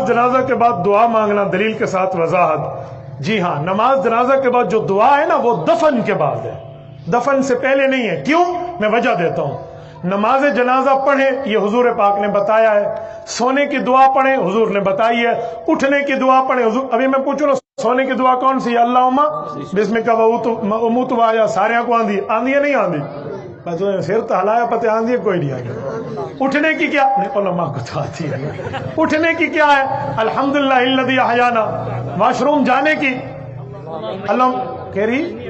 نماز جنازہ کے بعد دعا مانگنا دلیل کے ساتھ وضاحت۔ جی ہاں، نماز جنازہ کے بعد جو دعا ہے نا وہ دفن کے بعد ہے، دفن سے پہلے نہیں ہے۔ کیوں؟ میں وجہ دیتا ہوں۔ نماز جنازہ پڑھیں یہ حضور پاک نے بتایا ہے، سونے کی دعا پڑھیں حضور نے بتائی ہے، اٹھنے کی دعا پڑھیں حضور۔ ابھی میں پوچھوں نا سونے کی دعا کون سی ہے؟ اللہم بسمک اموت واحیا، سارے کو آندھی ہے نہیں آندھی؟ سر تو ہلایا پتہ آندھی ہے کوئی نہیں آگے۔ اٹھنے کی کیا؟ علماء کو تو آتی ہے۔ اٹھنے کی کیا ہے؟ الحمدللہ الذی احیانا۔ واش روم جانے کی اللہ کہہ رہی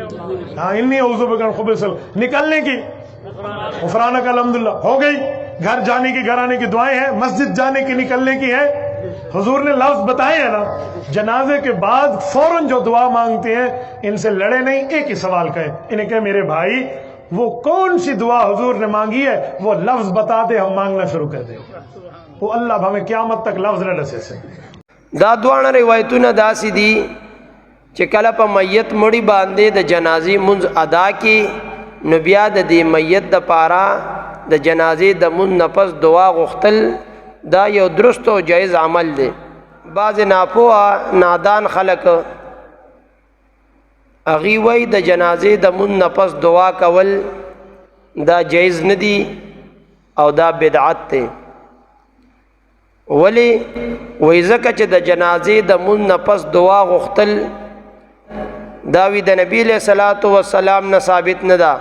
ہاں انی اعوذ بک من الخبث، نکلنے کی غفرانک الحمدللہ ہو گئی۔ گھر جانے کی، گھر آنے کی دعائیں ہیں، مسجد جانے کی، نکلنے کی ہے۔ حضور نے لفظ بتائے ہیں نا۔ جنازے کے بعد فوراً جو دعا مانگتے ہیں ان سے لڑے نہیں، ایک ہی سوال کہیں، انہیں کہ میرے بھائی وہ کون سی دعا حضور نے مانگی ہے وہ لفظ بتا دے، ہم مانگنا شروع کر دیں۔ وہ اللہ ہمیں قیامت تک لفظ نہ ڈسے سے۔ دا دوانه روایتونه داسې دي چې کله په میت مړی باندې د جنازې منځ ادا کی نو بیا د دې میت د پاره د جنازې د منځ نه پس دعا غوښتل دا یو درست او جایز عمل دی۔ بعض ناپوه نادان خلک هغوی وایي د جنازې د منځ نه پس دعا کول دا جایز نه دي او دا بدعت دی۔ ولی وی ځکه چې د جنازې د منځ نه پس دعا غوښتل دا وی د نبی علیہ الصلوۃ والسلام نه ثابت نه ده،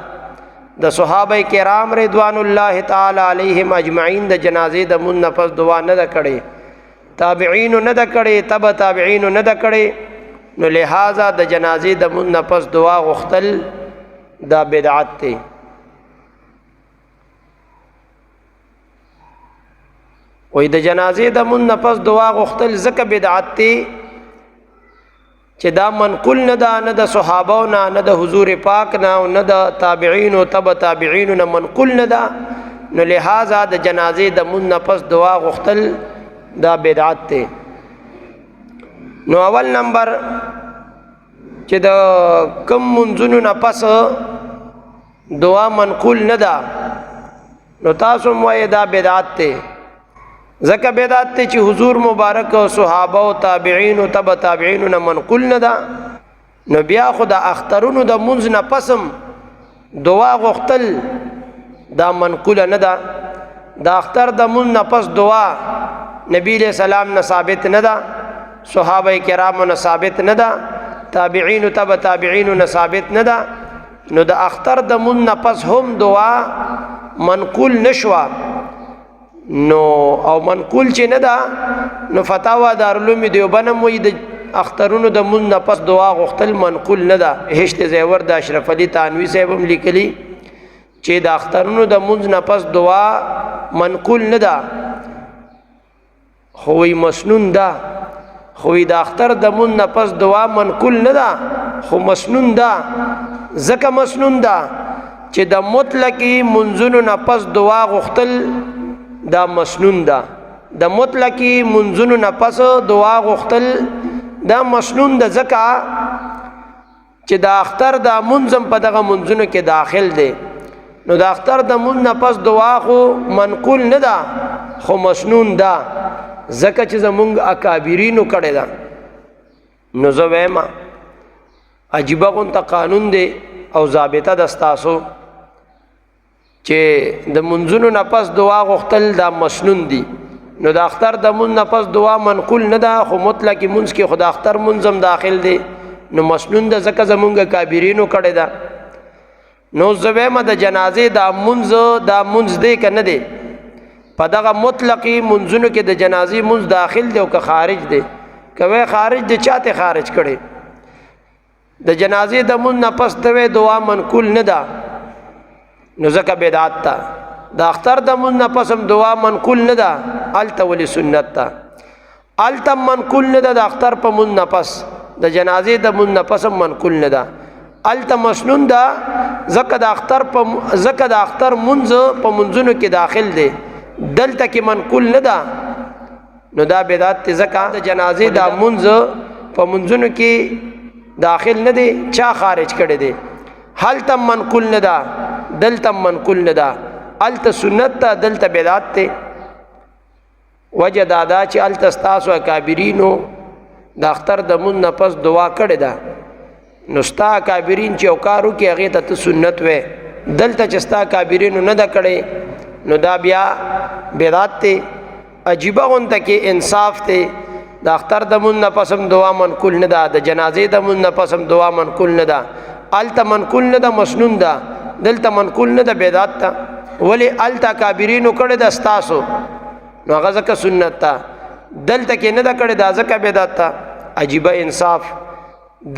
د صحابه کرام رضوان الله تعالی علیهم اجمعین د جنازې د منځ نه پس دعا نه ده کړې، تابعین نه ده کړې، تبع تابعین نه ده کړې، نو لہذا د جنازې د منځ نه پس دعا غوښتل دا بدعت دی۔ وی د جنازې د منځ نه پس دعا غوښتل ځکه بدعت دی چې دا منقول نه ده، نه د صحابو نه، نه د حضور پاک نه، او نه د تابعین او تبع تابعین نه منقول نه ده، نو لہذا د جنازې د منځ نه پس دعا غوښتل دا بدعت دی۔ نو اول نمبر چې د کم منځونو نه پس دعا منقول نه ده نو تاسو هم وایئ دا بدعت دی، ځکه بدعت دی چې حضور مبارک او صحابه او تابعین او تبع تابعین نه منقول نه ده، نو بیا خو د اخترونو د منځ نه پسم دعا غوښتل دا منقوله نه ده۔ د اختر د منځ نه پس دعا نبی علیہ السلام نه ثابت نه ده، صحابه کرامو نه ثابت نه ده، تابعین او تبع تابعین نه ثابت نه ده، نو د اختر د منځ نه پس هم دعا منقول نشوه، نو او منقول چې نه ده نو فتاوا دارالعلوم دیوبند هم وایي د اخترونو د منځ نه پس دعا غوښتل منقول نه ده۔ هشت زیور د اشرف علي تانوي صاحب هم لیکلي چې د اخترونو د منځ نه پس دعا منقول نه ده، خو وی مسنون ده، خو وی د اختر د منځ نه پس دعا منقول نه ده خو مسنون ده، ځکه مسنون ده چې د مطلقي منځونو نه پس دعا غوښتل دا مسنون ده، د مطلقی منځونو نه پس دعا غوښتل دا مسنون ده، ځکه چې د اختر دا منځم په دغه منځونو کې داخل دی، نو د اختر د منځ نه پس دعا خو منقول نه ده خو مسنون ده، ځکه چې زمونږ اکابرینو کړې ده۔ نو زه وایم عجیبه غونته قانون دی او ضابطه ده ستاسو چې د منځونو نه پس دعا غوښتل دا مسنون دي، نو د اختر د منځ نه پس دعا منقول نه ده خو مطلقي منځ کې خو د اختر منځ هم داخل دی، نو مسنون ده ځکه زمونږ کابرینو کړې ده۔ نو زه وایم د جنازې دا منځ دی که نه دی، په دغه مطلقي منځونو کې د جنازې منځ داخل دی او که خارج دی؟ که وی خارج دی چا ته خارج کړی؟ د جنازې د منځ نه پس ته وی دعا منقول نه ده نو ځکه بدعت ده، د اختر د منځ نه پس هم دعا منقول نه ده، هلته ولې سنت ده؟ هلته منقول نه ده د اختر په منځ نه پس، د جنازې د منځ نه پس هم منقول نه ده، هلته مسنون ده، ځکه د اختر منځ په منځونو کې داخل دی، دلته کې منقول نه ده، نو دا بدعت دی، ځکه د جنازې دا منځ په منځونو کې داخل نه دی، چا خارج کړی دی؟ هلته منقول نه ده دلته منقول نه ده، هلته سنت ده دلته بدعت دی۔ وجه دادا چې هلته ستاسو اکابرینو د اختر د مونځ نه پس دعا کړې ده، نو ستا اکابرین چې یو کار وکړي هغې ته ته سنت وې، دلته چې ستا اکابرینو نه ده کړې نو دا بیا بدعت دی. عجیبه غونته کې انصاف دی. د اختر د مونځ نه پس هم دعا منقول نه ده، د جنازې د مونځ نه پس هم دعا منقول نه ده. هلته منقول نه ده، مسنون ده، دلته منقول نه ده، بدعت ده. ولې هلته اکابرینو کړې ده ستاسو نو هغه ځکه سنت ده، دلته کې نه ده کړې دا ځکه بدعت ده. عجیبه انصاف.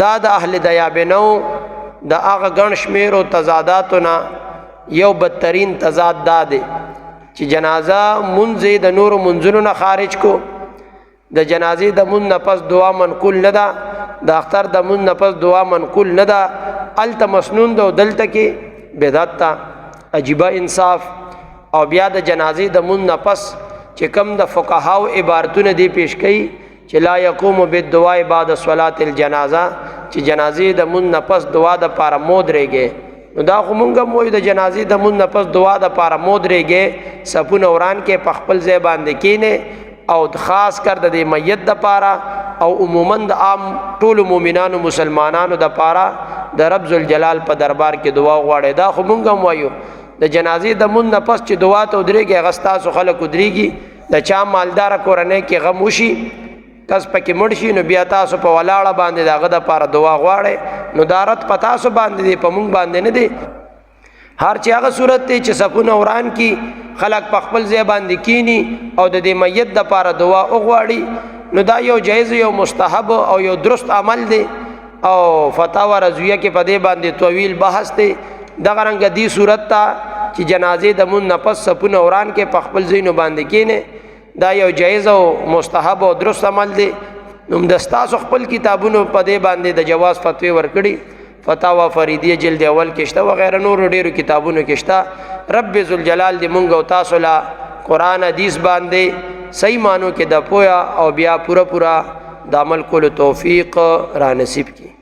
دا د اهل دیابنو د هغه ګڼ شمېرو تضاداتو نه یو بدترین تضاد دا دی چې جنازه مونځ د نورو منځونو نه خارج کو، د جنازې د مونځ نه پس دعا منقول نه ده، د اختر د مونځ نه پس دعا منقول نه ده، هلته مسنون ده او دلته کې بدعت ده. عجیبه انصاف. او بیا د جنازې د مونځ نه پس چې کم د فقهاو عبارتونه دی پیش کړي چې لا یقوم بالدعاء بعد صلاة الجنازه، چې جنازې د مونځ نه پس دعا د پاره مودرېږي. نو دا خو مونږ هم وایو د جنازې د مونځ نه پس دعا د پاره مودرېږي، صفونه وران کې په خپل ځای باندې کینې او خاص کر د دې میت د پاره او عموما د عام ټولو مؤمنانو مسلمانانو د پاره د رب ذوالجلال په دربار کې دعا غواړي. دا خو مونږ هم وایو د جنازې د مونځ نه پس چې دعا ته ودرېږي هغه ستاسو خلک ودرېږي. د چا مالداره کورنۍ کې غم وشي کس پکې مړ شي نو بیا تاسو په ولاړه باندې د هغه دپاره دعا غواړئ، نو دا رد په تاسو باندې دی، په مونږ باندې نه دی. هر چې هغه صورت دی چې صفونه وران کی خلک په خپل ځای باندې کینی او د دې میت دپاره دعا وغواړي، نو دا یو جایز یو مستحب او یو درست عمل دی. او فتاوا رضویه کې په دې باندې طویل بحث دی. دغه رنګه دی صورت ته چې جنازې د مونځ نه پس صفونه وران کې په خپل ځینو باندې کینې، دا یو جایز او مستحب او درست عمل دی. نو د ستاسو خپل کتابونو په دې باندې د جواز فتوی ورکړي، فتاوا فریدیه جلد اول کې شته وغیرہ نور ډیرو کتابونو کې شته. رب ذوالجلال دې مونږ او تاسو له قرآن حدیث باندې صحیح معنو کې د پویا او بیا پورا د عمل کولو توفیق را نصیب کړي.